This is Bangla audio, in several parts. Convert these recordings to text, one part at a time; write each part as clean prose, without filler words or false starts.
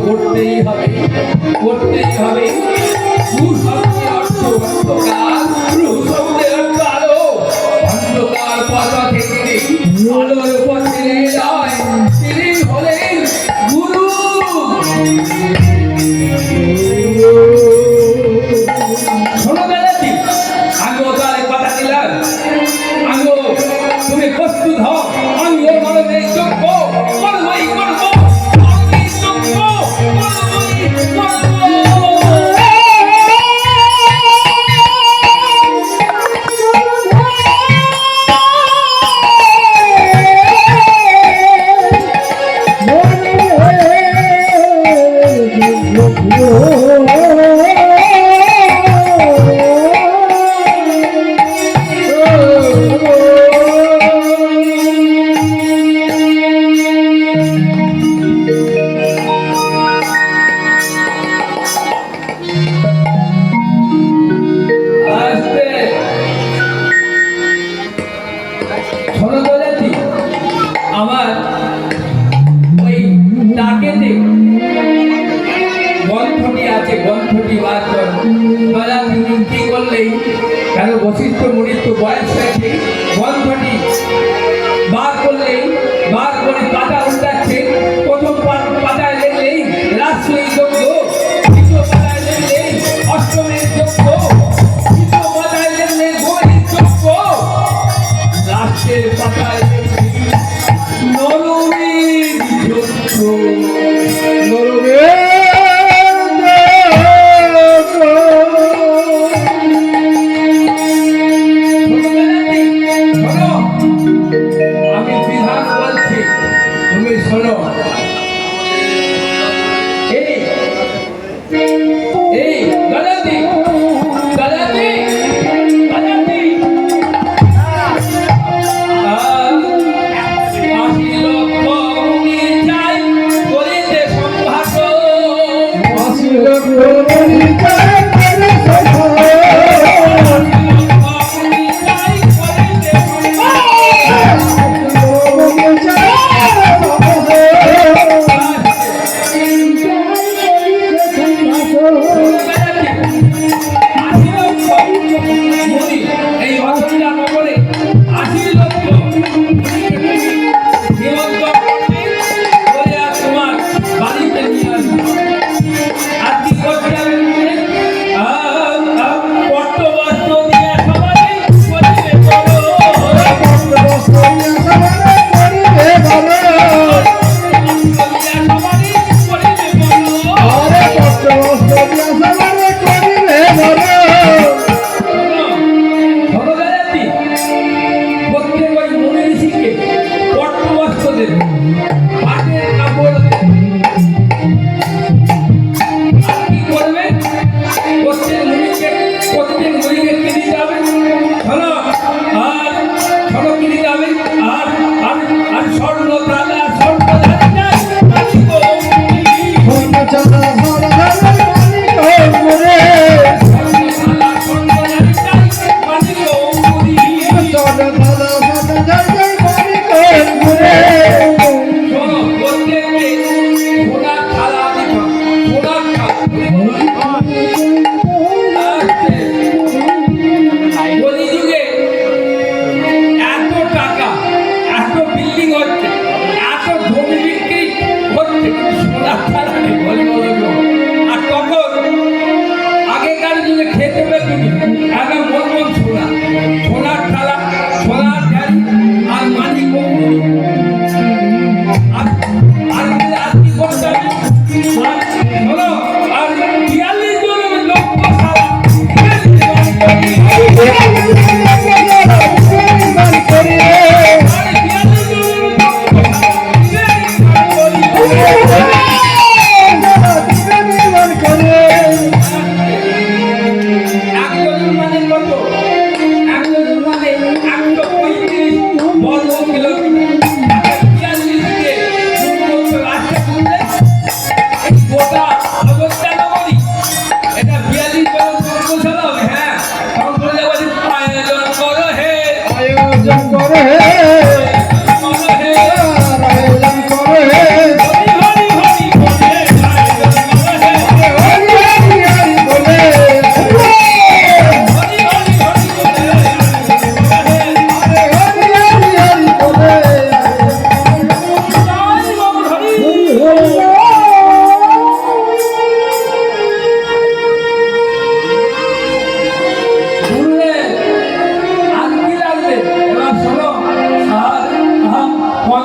করতেই হবে, করতেই হবে। শব্দের অর্থ অন্ধকার, শব্দের অর্থ আলো। অন্ধকার পথা থেকে আলোর পথে যায়, তিনি হলেন গুরু। শোনো বেলাতি, আমিও তার কথা দিলাম, আমিও তুমি প্রস্তুত হও, আমিও মরণের যোগ্য, করবই করব, মরণের যোগ্য, করবই করব। আমার ওই ডাকেতে গ্রন্থটি আছে, গ্রন্থটি বার কর। বেলা কি করলেই কেন বশিষ্ঠ মুনির তো বয়স হয়েছে, গ্রন্থটি বার করলেই, বার করে পাতা উল্টাচ্ছে। প্রথম পাতায় লিখলেই রাষ্ট্রীয় যোগ্য, দ্বিতীয় পাতায় লিখলেই অষ্টমের যোগ্য, তৃতীয় পাতায় লিখলে গৌরীর যোগ্য, লাস্টের পাতায় নরমের যোগ্য।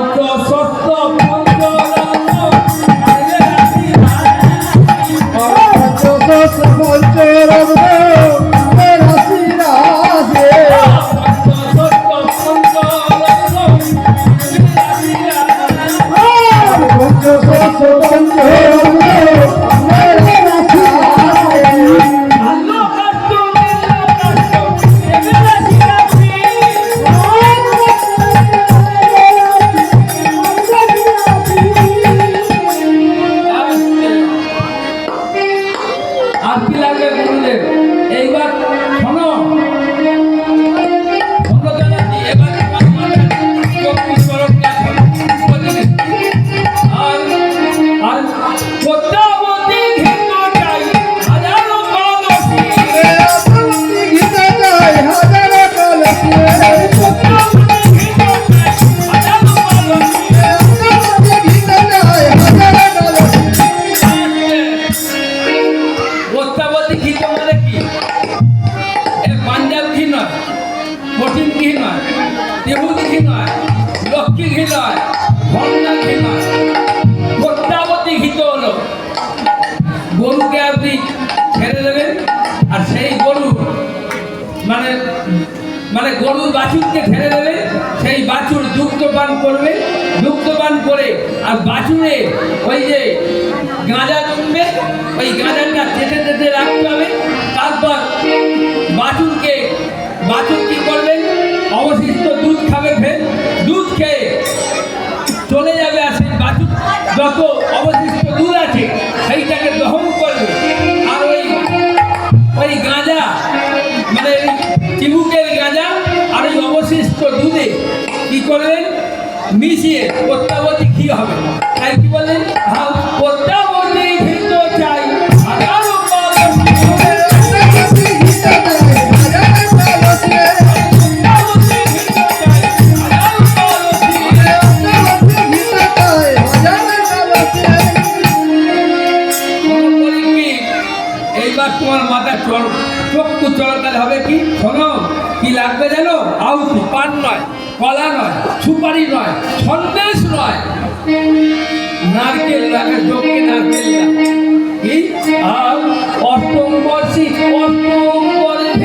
পঞ্চষষ্ঠ পঞ্চরত্ন আর কি লাগবে গুরুদেব? এইবার শোনো শোনো দাদাজি, এবার তোমার মাথায় চক্ষু চরকটা বুঝলে? আর আর পদ্মাবতী ঘিত চাই হাজারো কলসি, পদ্মাবতী ঘিত চাই হাজারো কলসি, পদ্মাবতী ঘি তো মানে কি? এটা পাঞ্জাব ঘি নয়, কঠিন ঘি নয়, দেহুদি ঘি নয়, লক্ষ্মী ঘি নয়, ভন্ডা ঘি নয়। পদ্মাবতী ঘি তো হলো গরুকে আপনি ছেড়ে দেবেন, আর সেই গরু মানে মানে গরুর বাছুরকে ছেড়ে দেবে, সেই বাছুর দুগ্ধপান করবে, দুগ্ধপান করে আর বাছুরে ওই যে গাঁজা জমবে, ওই গাঁজাটা চেটে চেটে রাখতে হবে। তারপর বাছুর কি করবেন? অবশিষ্ট দুধ খাবে, ফের দুধ খেয়ে চলে যাবে, আর সেই বাছুর যত অবশিষ্ট দুধ আছে সেইটাকে দহন করবে, আর ওই গাঁজা মানে চিবুকের গাঁজা আর ওই অবশিষ্ট দুধে কি করবেন? মিশিয়ে পদ্মাবতী ঘি হবে। তাই কি বললেন? পদ্মাবতী ঘি তো চাই হাজারো কলসি, পদ্মাবতী ঘি তো চাই হাজারো কলসি, পদ্মাবতী ঘি তো চাই হাজারো কলসি, পদ্মাবতী ঘি তো চাই হাজারো কলসি। এইবার তোমার মাথা চক্ষু চলাকাল হবে কি? শোনো, কি লাগবে জানো? আউটি, পান নয়, কলা নয়, সুপারি নয়, সন্দেশ নয়, নারকেল লাগে, যোগকে নারকেল লাগে। কি? আর অষ্টম বর্ষী অষ্টম বর্ষী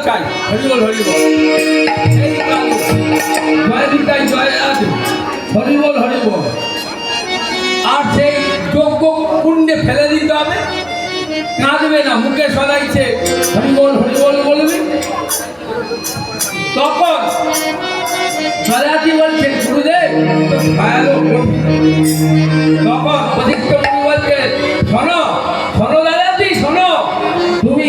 চাই। হরিবল হরিবল, এই কালো জয় নিতাই জয় আছে, হরিবল হরিবল। আর সেই যোগ্য কুণ্ডে ফেলে দিতে হবে, কাঁদবে না, মুখে সদাইছে হরিবল হরিবল বলবে। তখন সদাতি বলছেন গুরুদেব ভালো, তখন প্রতিক্রমী বলছেন শোনো শোনো দাদাজি শোনো, তুমি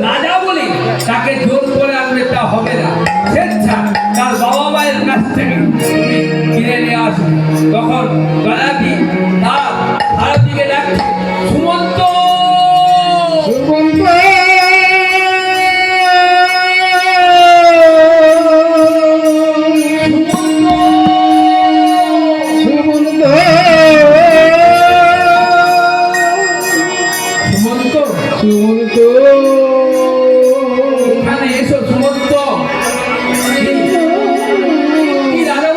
রাজা বলি তাকে জোর করে আনবে তা হবে না, স্বেচ্ছা তার বাবা মায়ের কাছ থেকে তুমি কিনে নিয়ে আসো। তখন দাদাজি তার ভারতীকে ডাকছে সুমন্ত সুমন্ত এখানে এসো সুমন্ত। কি দাদা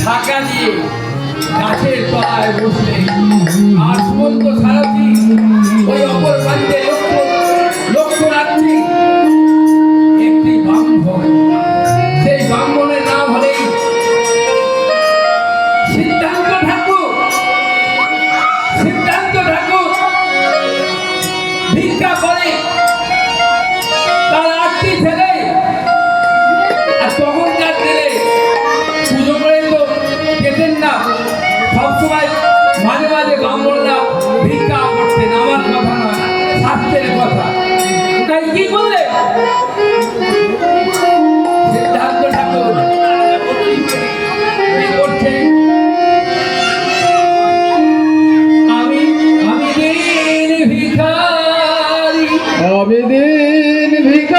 ঢাকা দিয়ে গাছের তলায় বসলে আর সুমন্ত সারথি ওই অপর প্রান্তে লক্ষ্য রাখছি একটি ব্রাহ্মণ। সেই ব্রাহ্মণের নাম হলে সিদ্ধান্ত ঠাকুর। সিদ্ধান্ত ঠাকুর ভিক্ষা করে তার 8টি ছেলে, আর তখনকার দিনে পুজো করে তো পেতেন না, সবসময় মাঝে মাঝে ব্রাহ্মণরা ভিক্ষা করতেন। আমার কথা নয়, শাস্ত্রের কথা। তাই কি করলে সিদ্ধান্ত ঠাকুর কি করছে, আমি দিন ভিখারি, আমি দিন ভিখারি